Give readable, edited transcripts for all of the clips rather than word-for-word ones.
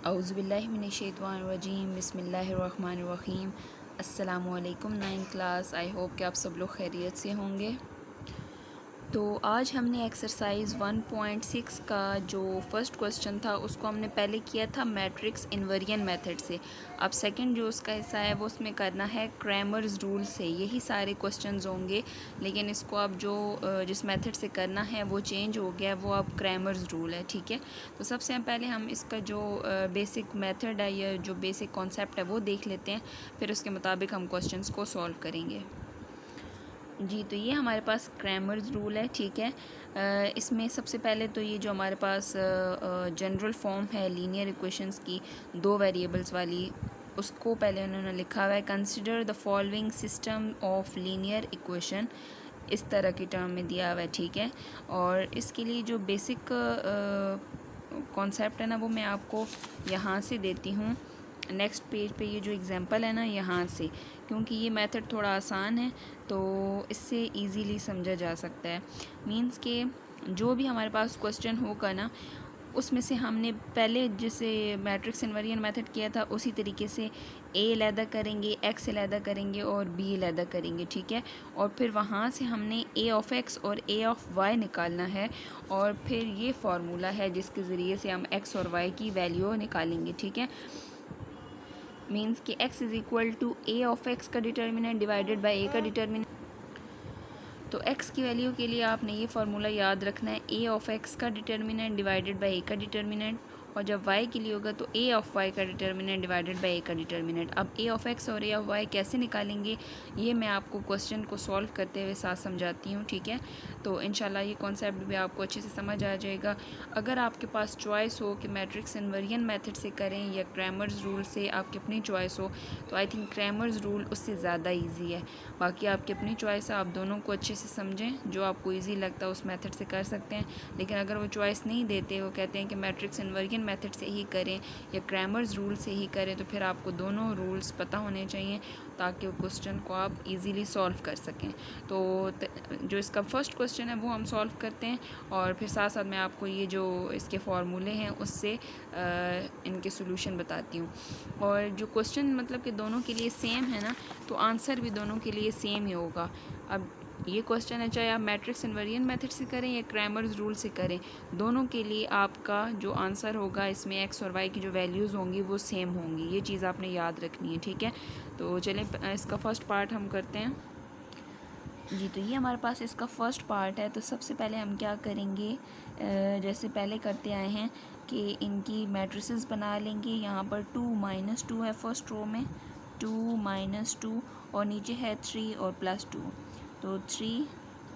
औज़ुबिल्लाहिमिनश्शैतानिर्रजीम बिस्मिल्लाहिर्रहमानिर्रहीम। अस्सलामुअलैकुम 9th class. I hope कि आप सब लोग खैरियत से होंगे। तो आज हमने एक्सरसाइज 1.6 का जो फर्स्ट क्वेश्चन था उसको हमने पहले किया था मैट्रिक्स इन्वर्जन मेथड से। अब सेकंड जो उसका हिस्सा है वो उसमें करना है क्रैमर्स रूल से। यही सारे क्वेश्चंस होंगे, लेकिन इसको अब जो जिस मेथड से करना है वो चेंज हो गया, वो अब क्रैमर्स रूल है। ठीक है, तो सबसे पहले हम इसका जो बेसिक मेथड है या जो बेसिक कॉन्सेप्ट है वो देख लेते हैं, फिर उसके मुताबिक हम क्वेश्चंस को सॉल्व करेंगे। जी, तो ये हमारे पास क्रैमर्स रूल है। ठीक है, इसमें सबसे पहले तो ये जो हमारे पास जनरल फॉर्म है लीनियर इक्वेशंस की, दो वेरिएबल्स वाली, उसको पहले उन्होंने लिखा हुआ है consider the following system of linear equation, इस तरह की टर्म में दिया हुआ है। ठीक है, और इसके लिए जो बेसिक कॉन्सेप्ट है ना वो मैं आपको यहाँ से देती हूँ। नेक्स्ट पेज पे ये जो एग्ज़ाम्पल है ना यहाँ से, क्योंकि ये मेथड थोड़ा आसान है तो इससे इजीली समझा जा सकता है। मींस के जो भी हमारे पास क्वेश्चन होगा ना उसमें से हमने पहले जैसे मैट्रिक्स इन्वर्जन मेथड किया था उसी तरीके से ए अलहदा करेंगे, एक्स अलहदा करेंगे और बी अलहदा करेंगे। ठीक है, और फिर वहाँ से हमने ए ऑफ़ एक्स और ए ऑफ़ वाई निकालना है, और फिर ये फार्मूला है जिसके ज़रिए से हम एक्स और वाई की वैल्यू निकालेंगे। ठीक है, मीन्स कि x is equal to A of x का डिटर्मिनेंट डिवाइडेड बाई ए का डिटर्मिनेंट। तो x की वैल्यू के लिए आपने ये फार्मूला याद रखना है, ए ऑफ एक्स का डिटर्मिनेंट डिवाइडेड बाई ए का डिटर्मिनेंट, और जब y के लिए होगा तो ए ऑफ y का डिटर्मिनेंट डिवाइडेड बाई ए का डिटर्मिनेंट। अब ए ऑफ एक्स और ए ऑफ y कैसे निकालेंगे ये मैं आपको क्वेश्चन को सॉल्व करते हुए साथ समझाती हूँ। ठीक है, तो इंशाल्लाह ये कॉन्सेप्ट भी आपको अच्छे से समझ आ जाएगा। अगर आपके पास चॉइस हो कि मैट्रिक्स इन्वर्जन मेथड से करें या क्रैमर्स रूल से, आपकी अपनी चॉइस हो, तो आई थिंक क्रैमर्स रूल उससे ज़्यादा ईजी है। बाकी आपकी अपनी चॉइस है, आप दोनों को अच्छे से समझें, जो आपको ईजी लगता है उस मेथड से कर सकते हैं। लेकिन अगर वो चॉइस नहीं देते, वो कहते हैं कि मैट्रिक्स इन्वर्जन मेथड से ही करें या क्रैमर्स रूल से ही करें, तो फिर आपको दोनों रूल्स पता होने चाहिए ताकि वो क्वेश्चन को आप इजीली सॉल्व कर सकें। तो जो इसका फर्स्ट क्वेश्चन है वो हम सॉल्व करते हैं, और फिर साथ साथ मैं आपको ये जो इसके फार्मूले हैं उससे इनके सॉल्यूशन बताती हूँ। और जो क्वेश्चन मतलब कि दोनों के लिए सेम है ना, तो आंसर भी दोनों के लिए सेम ही होगा। अब ये क्वेश्चन है चाहे आप मैट्रिक्स इन्वर्जन मेथड से करें या क्रैमर्स रूल से करें, दोनों के लिए आपका जो आंसर होगा इसमें एक्स और वाई की जो वैल्यूज़ होंगी वो सेम होंगी। ये चीज़ आपने याद रखनी है। ठीक है, तो चलें इसका फर्स्ट पार्ट हम करते हैं। जी, तो ये हमारे पास इसका फर्स्ट पार्ट है। तो सबसे पहले हम क्या करेंगे, जैसे पहले करते आए हैं कि इनकी मैट्रिसेस बना लेंगे। यहाँ पर 2 - 2 है फर्स्ट रो में, 2 - 2, और नीचे है 3 और +2, तो 3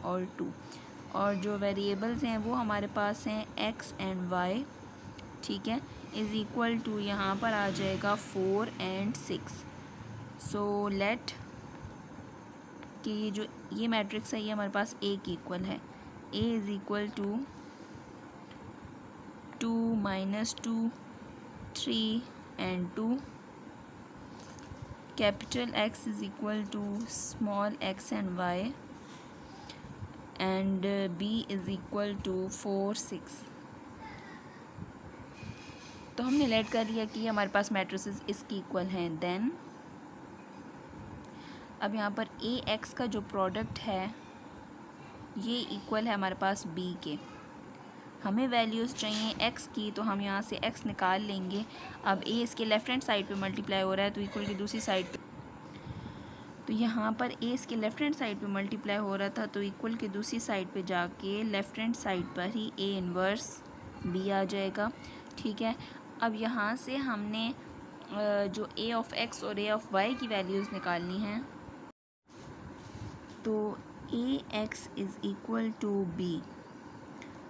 और 2। और जो वेरिएबल्स हैं वो हमारे पास हैं x एंड y। ठीक है, इज़ इक्वल टू यहाँ पर आ जाएगा 4 एंड 6। सो लेट कि ये मैट्रिक्स है ये हमारे पास ए की इक्वल है। A is equal to 2 - 2, 3 and 2। Capital X is equal to small x and y, and B is equal to 4, 6। तो हमने लेट कर लिया कि हमारे पास मैट्रिसेस इसकी इक्वल हैं। देन अब यहाँ पर ए एक्स का जो प्रोडक्ट है ये इक्वल है हमारे पास b के। हमें वैल्यूज़ चाहिए x की, तो हम यहाँ से x निकाल लेंगे। अब a इसके लेफ़्ट हैंड साइड पे मल्टीप्लाई हो रहा है तो इक्वल की दूसरी साइड पे, तो यहाँ पर a इसके लेफ़्ट हैंड साइड पे मल्टीप्लाई हो रहा था तो इक्वल की दूसरी साइड पे जाके लेफ़्ट हैंड साइड पर ही a इन्वर्स b आ जाएगा। ठीक है, अब यहाँ से हमने जो a ऑफ़ x और a ऑफ़ y की वैल्यूज़ निकालनी हैं, तो A X is equal to B.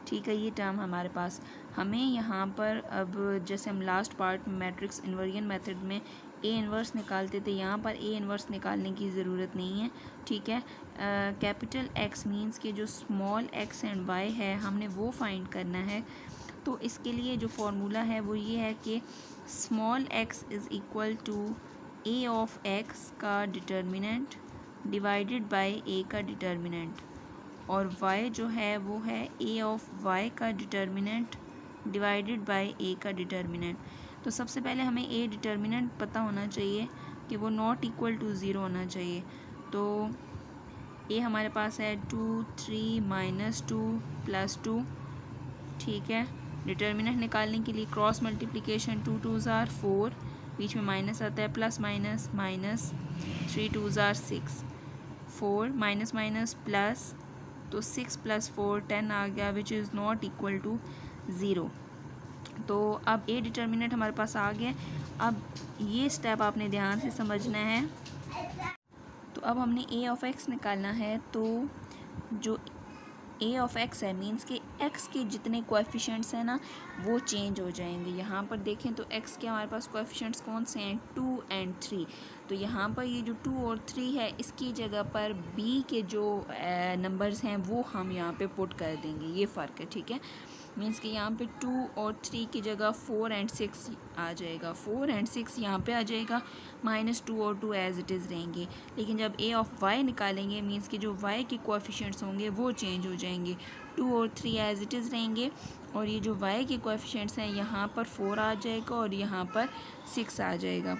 ठीक है, ये टर्म हमारे पास। हमें यहाँ पर अब जैसे हम लास्ट पार्ट में मैट्रिक्स इन्वर्जन मेथड में ए इन्वर्स निकालते थे, यहाँ पर ए इन्वर्स निकालने की ज़रूरत नहीं है। ठीक है, कैपिटल एक्स मींस के जो स्मॉल एक्स एंड वाई है हमने वो फाइंड करना है। तो इसके लिए जो फार्मूला है वो ये है कि small x is equal to A of x का डिटर्मिनेंट डिवाइडेड बाय ए का डिटर्मिनेंट, और y जो है वो है a ऑफ़ y का डिटर्मिनेंट डिवाइडेड बाय ए का डिटर्मिनेंट। तो सबसे पहले हमें ए डिटर्मिनेंट पता होना चाहिए कि वो नॉट इक्वल टू ज़ीरो होना चाहिए। तो ए हमारे पास है 2 3 -2 +2, ठीक है। डिटर्मिनेंट निकालने के लिए क्रॉस मल्टीप्लिकेशन 2 2 ज़ार 4, बीच में माइनस आता है, प्लस माइनस माइनस, 3 2 ज़ार 6, 4 माइनस माइनस प्लस, तो 6 + 4 10 आ गया, which is not equal to zero. तो अब ए डिटर्मिनेंट हमारे पास आ गया। अब ये स्टेप आपने ध्यान से समझना है। तो अब हमने ए ऑफ एक्स निकालना है। तो जो ए ऑफ एक्स है मीन्स कि एक्स के जितने कोएफिशिएंट्स हैं ना वो चेंज हो जाएंगे। यहाँ पर देखें तो एक्स के हमारे पास कोएफिशिएंट्स कौन से हैं, 2 और 3। तो यहाँ पर ये जो 2 और 3 है इसकी जगह पर बी के जो नंबर्स हैं वो हम यहाँ पे पुट कर देंगे, ये फ़र्क है, ठीक है। मीन्स कि यहाँ पे 2 और 3 की जगह 4 और 6 आ जाएगा, 4 और 6 यहाँ पे आ जाएगा, -2 और 2 एज़ इट इज़ रहेंगे। लेकिन जब ए ऑफ वाई निकालेंगे मीन्स कि जो वाई के कोएफिशिएंट्स होंगे वो चेंज हो जाएंगे, 2 और 3 एज़ इट इज़ रहेंगे, और ये जो वाई के कोएफिशिएंट्स हैं यहाँ पर 4 आ जाएगा और यहाँ पर 6 आ जाएगा।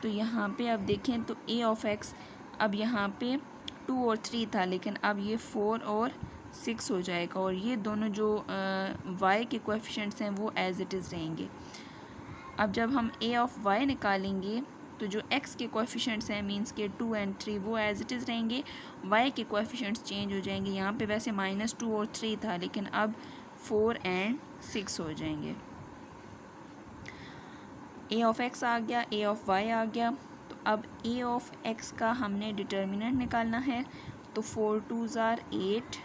तो यहाँ पे अब देखें तो ए ऑफ एक्स अब यहाँ पे 2 और 3 था, लेकिन अब ये 4 और 6 हो जाएगा, और ये दोनों जो वाई के कोएफिशिएंट्स हैं वो एज़ इट इज़ रहेंगे। अब जब हम ए ऑफ वाई निकालेंगे तो जो एक्स के कोएफिशिएंट्स हैं मींस के 2 और 3 वो एज़ इट इज़ रहेंगे, वाई के कोएफिशिएंट्स चेंज हो जाएंगे। यहाँ पे वैसे -2 और 3 था, लेकिन अब 4 और 6 हो जाएंगे। ए ऑफ एक्स आ गया, ए ऑफ वाई आ गया। तो अब ए ऑफ एक्स का हमने डिटर्मिनेंट निकालना है। तो 4 2 ज़ार 8,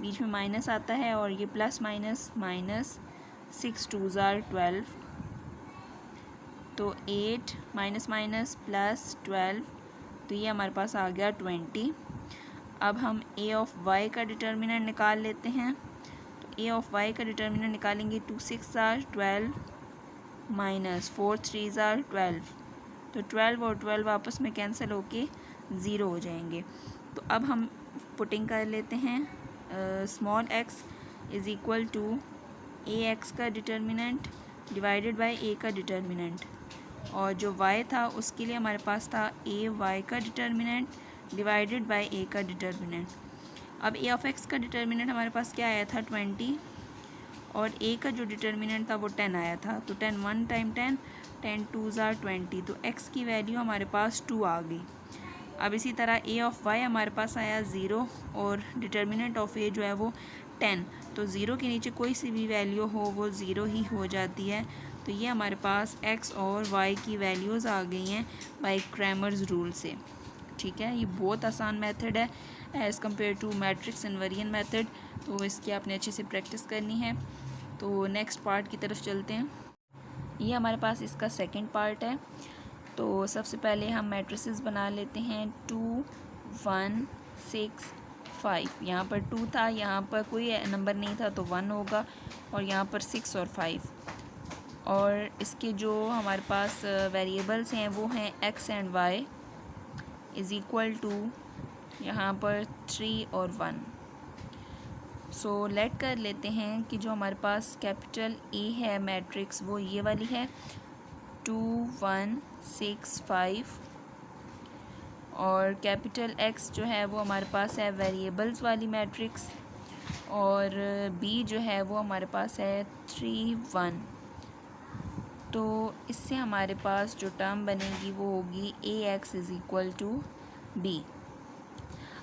बीच में माइनस आता है, और ये प्लस माइनस माइनस, 6 2 ज़ार 12, तो 8 माइनस माइनस प्लस 12, तो ये हमारे पास आ गया 20। अब हम ए ऑफ वाई का डिटर्मिनेंट निकाल लेते हैं। तो ए ऑफ वाई का डिटर्मिनेंट निकालेंगे, 2 6 ज़ार 12 माइनस 4 3 ज़ार 12, तो 12 और 12 आपस में कैंसिल होके 0 हो जाएंगे। तो अब हम पुटिंग कर लेते हैं, small x is equal to A x का डिटर्मिनेंट डिवाइडेड बाय ए का डिटर्मिनेंट, और जो y था उसके लिए हमारे पास था ए वाई का डिटर्मिनेंट डिवाइडेड बाय ए का डिटर्मिनेंट। अब ए ऑफ एक्स का डिटर्मिनेंट हमारे पास क्या आया था, 20, और ए का जो डिटर्मिनेंट था वो 10 आया था। तो 10 1 टाइम 10, 10 2 ज़ार 20, तो x की वैल्यू हमारे पास 2 आ गई। अब इसी तरह ए ऑफ वाई हमारे पास आया 0, और डिटर्मिनेंट ऑफ ए जो है वो 10, तो 0 के नीचे कोई सी भी वैल्यू हो वो 0 ही हो जाती है। तो ये हमारे पास x और y की वैल्यूज़ आ गई हैं बाय क्रैमर्स रूल से, ठीक है। ये बहुत आसान मेथड है as compare to matrix invariant method, तो इसकी आपने अच्छे से प्रैक्टिस करनी है। तो नेक्स्ट पार्ट की तरफ चलते हैं। ये हमारे पास इसका सेकंड पार्ट है। तो सबसे पहले हम मैट्रिसेस बना लेते हैं, 2 1 6 5। यहाँ पर 2 था, यहाँ पर कोई नंबर नहीं था तो 1 होगा, और यहाँ पर 6 और 5, और इसके जो हमारे पास वेरिएबल्स हैं वो हैं x and y is equal to यहाँ पर 3 और 1। सो लेट कर लेते हैं कि जो हमारे पास कैपिटल ए है मैट्रिक्स वो ये वाली है, 2 1 6 5, और कैपिटल x जो है वो हमारे पास है वेरिएबल्स वाली मैट्रिक्स, और b जो है वो हमारे पास है 3 1। तो इससे हमारे पास जो टर्म बनेगी वो होगी ax is equal to b।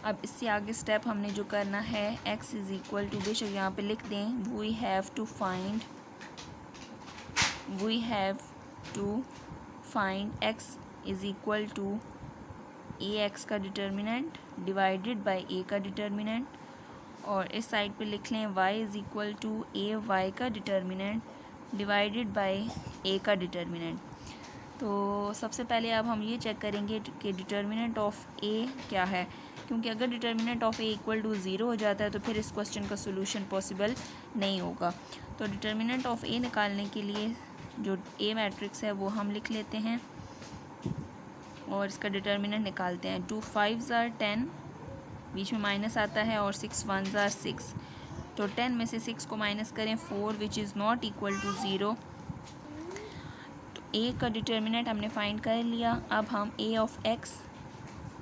अब इससे आगे स्टेप हमने जो करना है, x इज़ इक्वल टू, बेशक यहाँ पे लिख दें, we have to find x is equal to ax का डिटर्मिनेंट डिवाइडेड बाय a का डिटर्मिनेंट, और इस साइड पे लिख लें y is equal to ay का डिटर्मिनेंट डिवाइडेड बाय ए का डिटर्मिनेंट। तो सबसे पहले अब हम ये चेक करेंगे कि डिटर्मिनेंट ऑफ ए क्या है, क्योंकि अगर determinant of A equal to 0 हो जाता है तो फिर इस क्वेश्चन का सोल्यूशन पॉसिबल नहीं होगा। तो डिटर्मिनेंट ऑफ ए निकालने के लिए जो ए मैट्रिक्स है वो हम लिख लेते हैं, और इसका डिटर्मिनेंट निकालते हैं। 2 5 ज़ार 10, बीच में माइनस आता है, और 6 1 ज़ार 6, तो 10 में से 6 को माइनस करें 4 which is not equal to 0। तो ए का डिटर्मिनेंट हमने फाइंड कर लिया। अब हम ए ऑफ एक्स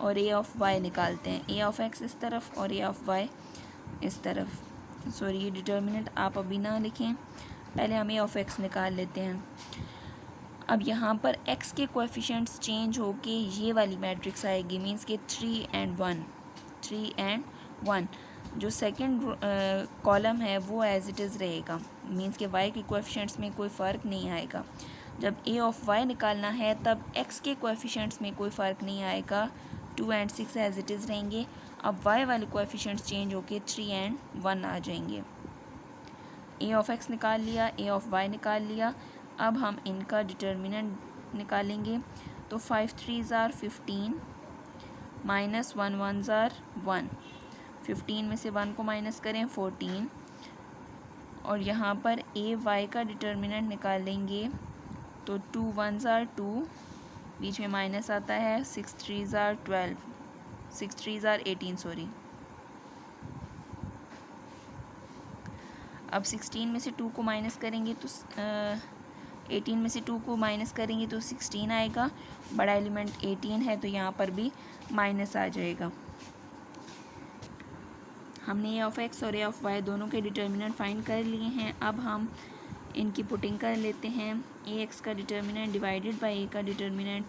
और ए ऑफ वाई निकालते हैं। ए ऑफ एक्स इस तरफ और ए ऑफ वाई इस तरफ। सॉरी, ये डिटर्मिनेंट आप अभी ना लिखें, पहले हम ए ऑफ एक्स निकाल लेते हैं। अब यहाँ पर x के कोएफिशिएंट्स चेंज होके ये वाली मैट्रिक्स आएगी, मींस के 3 and 1। जो सेकंड कॉलम है वो एज इट इज़ रहेगा, मींस के y के कोएफिशिएंट्स में कोई फ़र्क नहीं आएगा। जब a ऑफ y निकालना है तब x के कोएफिशिएंट्स में कोई फ़र्क नहीं आएगा, 2 and 6 एज इट इज़ रहेंगे। अब y वाले कोएफिशिएंट्स चेंज होके 3 and 1 आ जाएंगे। a ऑफ x निकाल लिया, a ऑफ y निकाल लिया। अब हम इनका डिटर्मिनेंट निकालेंगे। तो 5 3s are 15 minus 1 1s are 1। 15 में से 1 को माइनस करें 14। और यहाँ पर ए वाई का डिटर्मिनेंट निकालेंगे तो 2 1s are 2, बीच में माइनस आता है। 6 3s are 12, 6 3s are 18 sorry. अब 16 में से 2 को माइनस करेंगे तो 18 में से 2 को माइनस करेंगे तो 16 आएगा। बड़ा एलिमेंट 18 है तो यहाँ पर भी माइनस आ जाएगा। हमने ए ऑफ एक्स और ए ऑफ वाई दोनों के डिटर्मिनेंट फाइंड कर लिए हैं। अब हम इनकी पुटिंग कर लेते हैं। ए एक्स का डिटर्मिनेंट डिवाइडेड बाई ए का डिटर्मिनेंट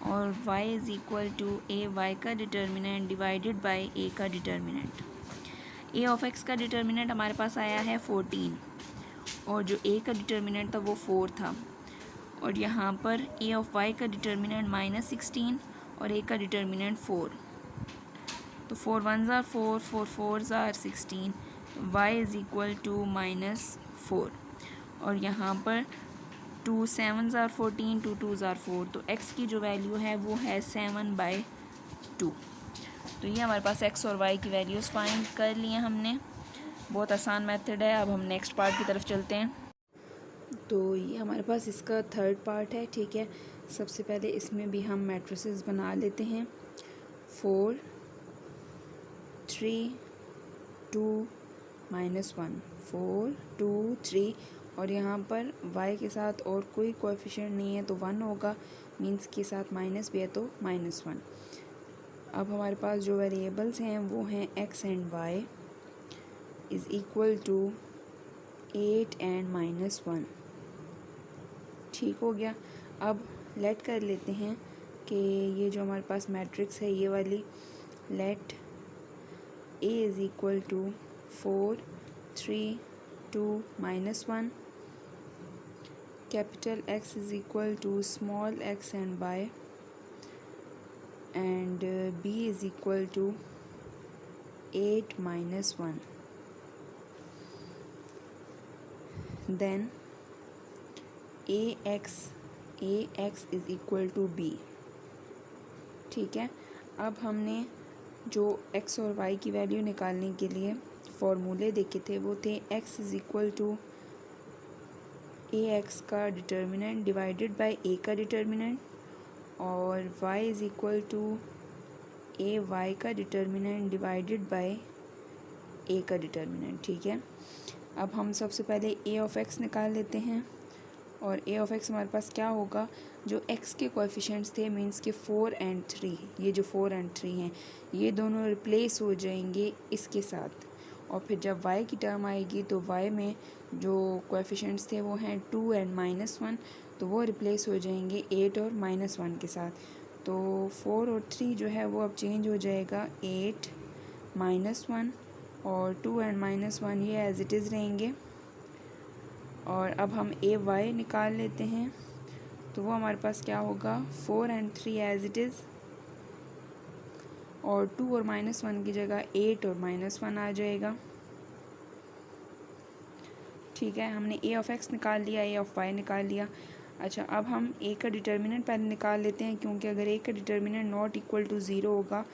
और Y is equal to A Y का डिटर्मिनेंट डिवाइडेड बाई ए का डिटर्मिनेंट। ए ऑफ एक्स का डिटर्मिनेंट हमारे पास आया है 14 और जो ए का डिटर्मिनेंट था वो 4 था। और यहाँ पर ए ऑफ वाई का डिटर्मिनेंट -16 और ए का डिटर्मिनेंट 4। तो 4 1s are 4, 4 4s are 16, y is equal to -4। और यहाँ पर 2 7s are 14, 2 2s are 4। तो x की जो वैल्यू है वो है 7/2। तो ये हमारे पास x और y की वैल्यूज़ फाइंड कर लिए हमने। बहुत आसान मेथड है। अब हम नेक्स्ट पार्ट की तरफ चलते हैं। तो ये हमारे पास इसका थर्ड पार्ट है, ठीक है। सबसे पहले इसमें भी हम मैट्रिसेस बना लेते हैं। 4 3 2 -1, 4 2 3। और यहाँ पर y के साथ और कोई कोएफिशिएंट नहीं है तो 1 होगा, मींस के साथ माइनस भी है तो -1। अब हमारे पास जो वेरिएबल्स हैं वो हैं x and y is equal to 8 and -1। ठीक हो गया। अब लेट कर लेते हैं कि ये जो हमारे पास मैट्रिक्स है ये वाली, let a is equal to 4 3 2 -1, capital X is equal to small x and y and b is equal to 8 -1। then ax is equal to b। ठीक है। अब हमने जो x और y की वैल्यू निकालने के लिए फॉर्मूले देखे थे वो थे x is equal to ax का डिटर्मिनेंट डिवाइडेड बाय a का डिटर्मिनेंट और y is equal to ay का डिटर्मिनेंट डिवाइडेड बाय a का डिटर्मिनेंट। ठीक है। अब हम सबसे पहले a ऑफ x निकाल लेते हैं और a ऑफ x हमारे पास क्या होगा, जो x के कोएफिशिएंट्स थे मींस के 4 and 3, ये जो 4 and 3 हैं ये दोनों रिप्लेस हो जाएंगे इसके साथ। और फिर जब y की टर्म आएगी तो y में जो कोएफिशिएंट्स थे वो हैं 2 and -1, तो वो रिप्लेस हो जाएंगे 8 और -1 के साथ। तो 4 और 3 जो है वो अब चेंज हो जाएगा 8 -1 और 2 and -1 ये एज इट इज़ रहेंगे। और अब हम ए वाई निकाल लेते हैं तो वो हमारे पास क्या होगा, 4 and 3 एज इट इज़ और 2 और -1 की जगह 8 और -1 आ जाएगा। ठीक है, हमने ए ऑफ एक्स निकाल लिया, ए ऑफ वाई निकाल लिया। अच्छा, अब हम ए का डिटर्मिनेंट पहले निकाल लेते हैं, क्योंकि अगर ए का डिटर्मिनेंट नॉट इक्वल टू 0 होगा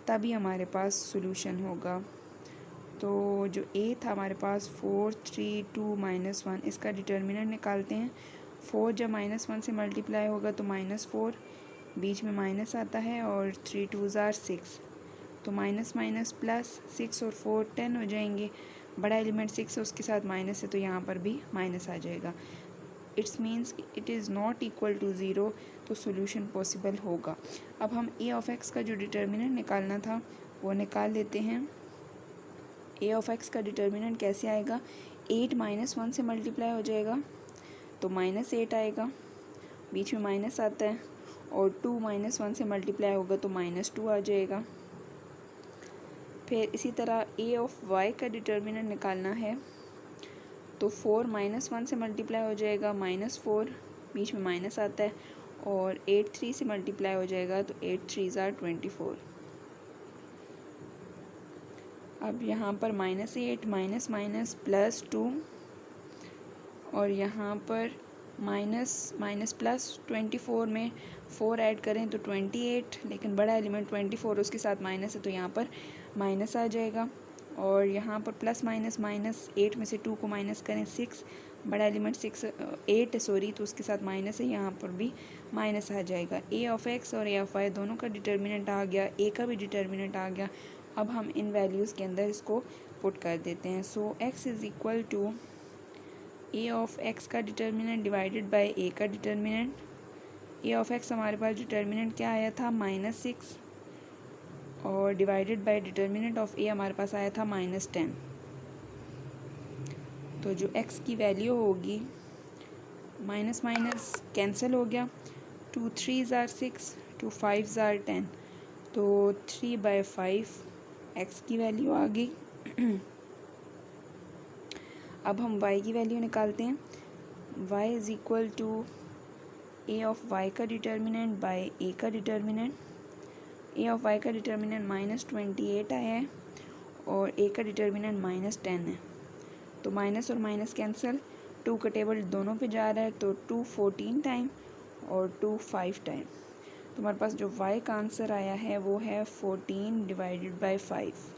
तभी हमारे पास सोल्यूशन होगा। तो जो ए था हमारे पास 4 3 2 -1, इसका डिटर्मिनेंट निकालते हैं। 4 जब -1 से मल्टीप्लाई होगा तो -4, बीच में माइनस आता है और 3 2s are 6, तो माइनस माइनस प्लस 6 और 4 10 हो जाएंगे। बड़ा एलिमेंट 6 है, उसके साथ माइनस है तो यहाँ पर भी माइनस आ जाएगा। It's means it is not equal to zero, तो सोल्यूशन पॉसिबल होगा। अब हम ए ऑफ एक्स का जो डिटर्मिनेंट निकालना था वो निकाल लेते हैं। ए ऑफ एक्स का डिटर्मिनेंट कैसे आएगा, 8 माइनस 1 से मल्टीप्लाई हो जाएगा तो -8 आएगा, बीच में माइनस आता है, और 2 माइनस 1 से मल्टीप्लाई होगा तो -2 आ जाएगा। फिर इसी तरह ए ऑफ वाई का डिटर्मिनेंट निकालना है तो 4 माइनस 1 से मल्टीप्लाई हो जाएगा -4, बीच में माइनस आता है, और 8 3 से मल्टीप्लाई हो जाएगा तो 8 3 आर 24। अब यहाँ पर -8 माइनस माइनस +2, और यहाँ पर माइनस माइनस प्लस 24 में 4 ऐड करें तो 28, लेकिन बड़ा एलिमेंट 24 उसके साथ माइनस है तो यहाँ पर माइनस आ जाएगा। और यहाँ पर प्लस माइनस माइनस 8 में से 2 को माइनस करें 6, बड़ा एलिमेंट 8 है सॉरी, तो उसके साथ माइनस है, यहाँ पर भी माइनस आ जाएगा। ए ऑफ एक्स और ए ऑफ वाई दोनों का डिटर्मिनेंट आ गया, ए का भी डिटर्मिनेंट आ गया। अब हम इन वैल्यूज़ के अंदर इसको पुट कर देते हैं। So X is equal to A of x का डिटर्मिनेंट डिवाइडेड बाय ए का डिटर्मिनेंट। ए ऑफ एक्स हमारे पास डिटर्मिनेंट क्या आया था, -6, और डिवाइडेड बाय डिटर्मिनेंट ऑफ ए हमारे पास आया था -10। तो जो x की वैल्यू होगी, माइनस माइनस कैंसिल हो गया, 2 3s आर 6, 2 5s आर 10, तो 3/5 x की वैल्यू आ गई। अब हम y की वैल्यू निकालते हैं। y is equal to A of y का डिटर्मिनेंट बाय a का डिटर्मिनेंट। ए ऑफ y का डिटर्मिनेंट -28 आया है और a का डिटर्मिनेंट -10 है, तो माइनस और माइनस कैंसिल, 2 का टेबल दोनों पे जा रहा है तो 2 14 टाइम और 2 5 टाइम, तो हमारे पास जो y का आंसर आया है वो है 14 डिवाइडेड बाय 5।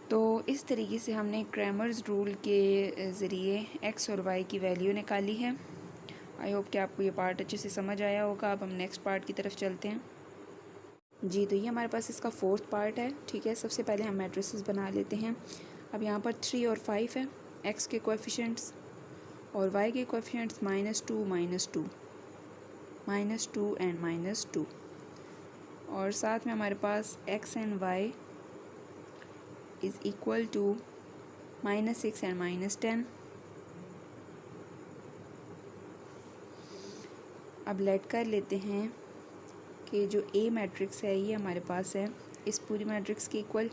तो इस तरीके से हमने क्रैमर्स रूल के ज़रिए x और y की वैल्यू निकाली है। आई होप कि आपको ये पार्ट अच्छे से समझ आया होगा। अब हम नेक्स्ट पार्ट की तरफ चलते हैं। जी, तो ये हमारे पास इसका 4th पार्ट है, ठीक है। सबसे पहले हम मैट्रिसेस बना लेते हैं। अब यहाँ पर 3 और 5 है, x के कोएफिशिएंट्स, और y के कोएफिशिएंट्स -2 -2 -2 एंड -2, और साथ में हमारे पास x and y is equal to -6 and -10। अब लेट कर लेते हैं कि जो A मैट्रिक्स है ये हमारे पास है इस पूरी मैट्रिक्स के इक्वल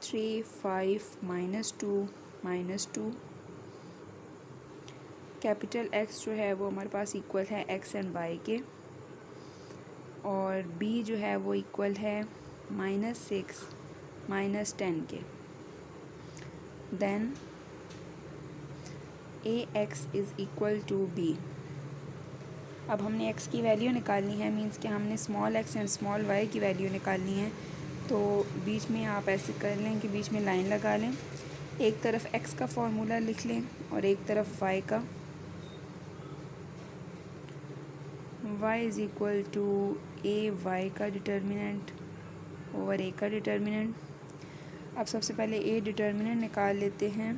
3 5 -2 -2। कैपिटल X जो है वो हमारे पास इक्वल है x एंड y के, और B जो है वो इक्वल है -6 -10 के। Then AX is equal to B। अब हमने x की वैल्यू निकालनी है, मींस कि हमने small x and small y की वैल्यू निकालनी है। तो बीच में आप ऐसे कर लें कि बीच में लाइन लगा लें, एक तरफ x का फॉर्मूला लिख लें और एक तरफ y का। y is equal to AY का डिटर्मिनेंट ओवर a का डिटर्मिनेंट। अब सबसे पहले a डिटर्मिनेंट निकाल लेते हैं।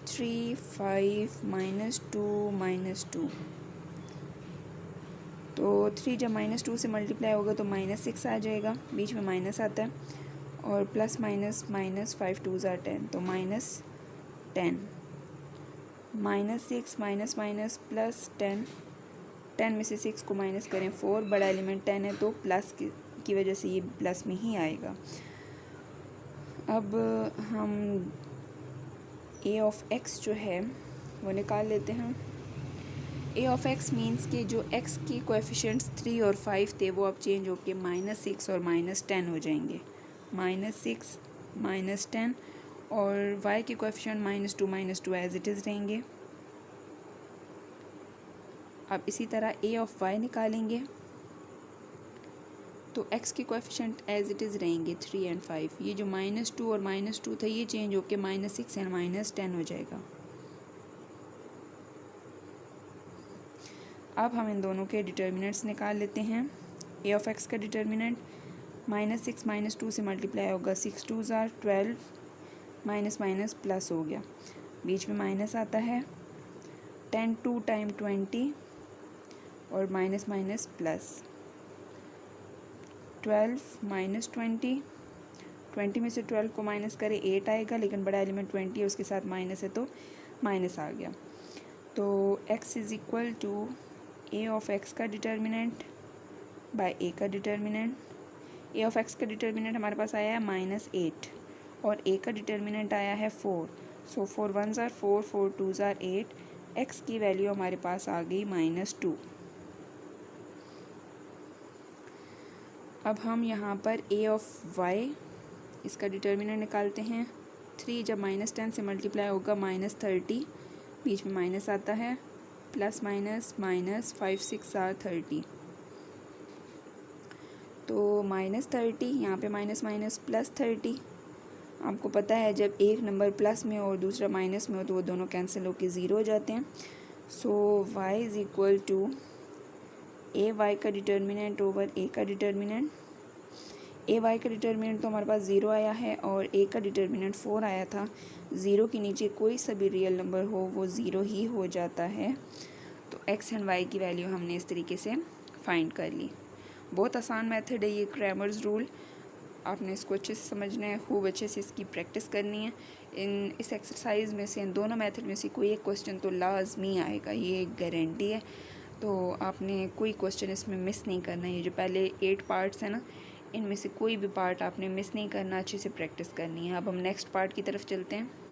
3 5 -2 -2, तो 3 जब -2 से मल्टीप्लाई होगा तो -6 आ जाएगा, बीच में माइनस आता है, और plus minus minus 5 2s are 10, तो -10 -6 माइनस माइनस प्लस 10, 10 में से 6 को माइनस करें 4, बड़ा एलिमेंट 10 है तो प्लस की वजह से ये प्लस में ही आएगा। अब हम a ऑफ x जो है वो निकाल लेते हैं। a ऑफ x मीन्स के जो x के कोएफिशिएंट्स 3 और 5 थे वो अब चेंज होके -6 और -10 हो जाएंगे, -6 -10, और y के कोएफिशिएंट -2 एज इट इज़ रहेंगे। अब इसी तरह a ऑफ y निकालेंगे तो x के कोएफिशिएंट एज इट इज़ रहेंगे 3 एंड 5, ये जो -2 और -2 था ये चेंज होके -6 एंड -10 हो जाएगा। अब हम इन दोनों के डिटर्मिनेंट्स निकाल लेते हैं। a ऑफ x का डिटर्मिनेंट -6 -2 से मल्टीप्लाई होगा, 6 2 ज़ार 12, माइनस माइनस प्लस हो गया, बीच में माइनस आता है, 10 2 टाइम 20 और माइनस माइनस प्लस, 12 माइनस 20 में से 12 को माइनस करें 8 आएगा, लेकिन बड़ा एलिमेंट 20 है, उसके साथ माइनस है तो माइनस आ गया। तो x is equal to a of x का डिटर्मिनेंट बाय a का डिटर्मिनेंट। a ऑफ x का डिटर्मिनेंट हमारे पास आया है -8 और a का डिटर्मिनेंट आया है 4। सो 4 1 ज़ार 4, 4 2 ज़ार 8, x की वैल्यू हमारे पास आ गई -2। अब हम यहाँ पर a ऑफ y इसका डिटर्मिनेंट निकालते हैं। 3 जब -10 से मल्टीप्लाई होगा -30, बीच में माइनस आता है, प्लस माइनस माइनस 5 6 ज़ार 30, तो -30 यहाँ पे माइनस माइनस प्लस 30। आपको पता है जब एक नंबर प्लस में हो और दूसरा माइनस में हो तो वो दोनों कैंसिल होकर ज़ीरो हो जाते हैं। So y is equal to A Y का डिटर्मिनेंट ओवर ए का डिटर्मिनेंट। ए वाई का डिटर्मिनेंट तो हमारे पास 0 आया है और ए का डिटर्मिनेंट 4 आया था। 0 के नीचे कोई सा भी रियल नंबर हो वो 0 ही हो जाता है। तो x एंड y की वैल्यू हमने इस तरीके से फाइंड कर ली। बहुत आसान मेथड है ये क्रैमर्स रूल, आपने इसको अच्छे से समझना है, खूब अच्छे से इसकी प्रैक्टिस करनी है। इस एक्सरसाइज में से, इन दोनों मेथड में से कोई एक क्वेश्चन तो लाजमी आएगा, ये एक गारंटी है। तो आपने कोई क्वेश्चन इसमें मिस नहीं करना है। ये जो पहले 8 पार्ट्स हैं ना, इनमें से कोई भी पार्ट आपने मिस नहीं करना, अच्छे से प्रैक्टिस करनी है। अब हम नेक्स्ट पार्ट की तरफ चलते हैं।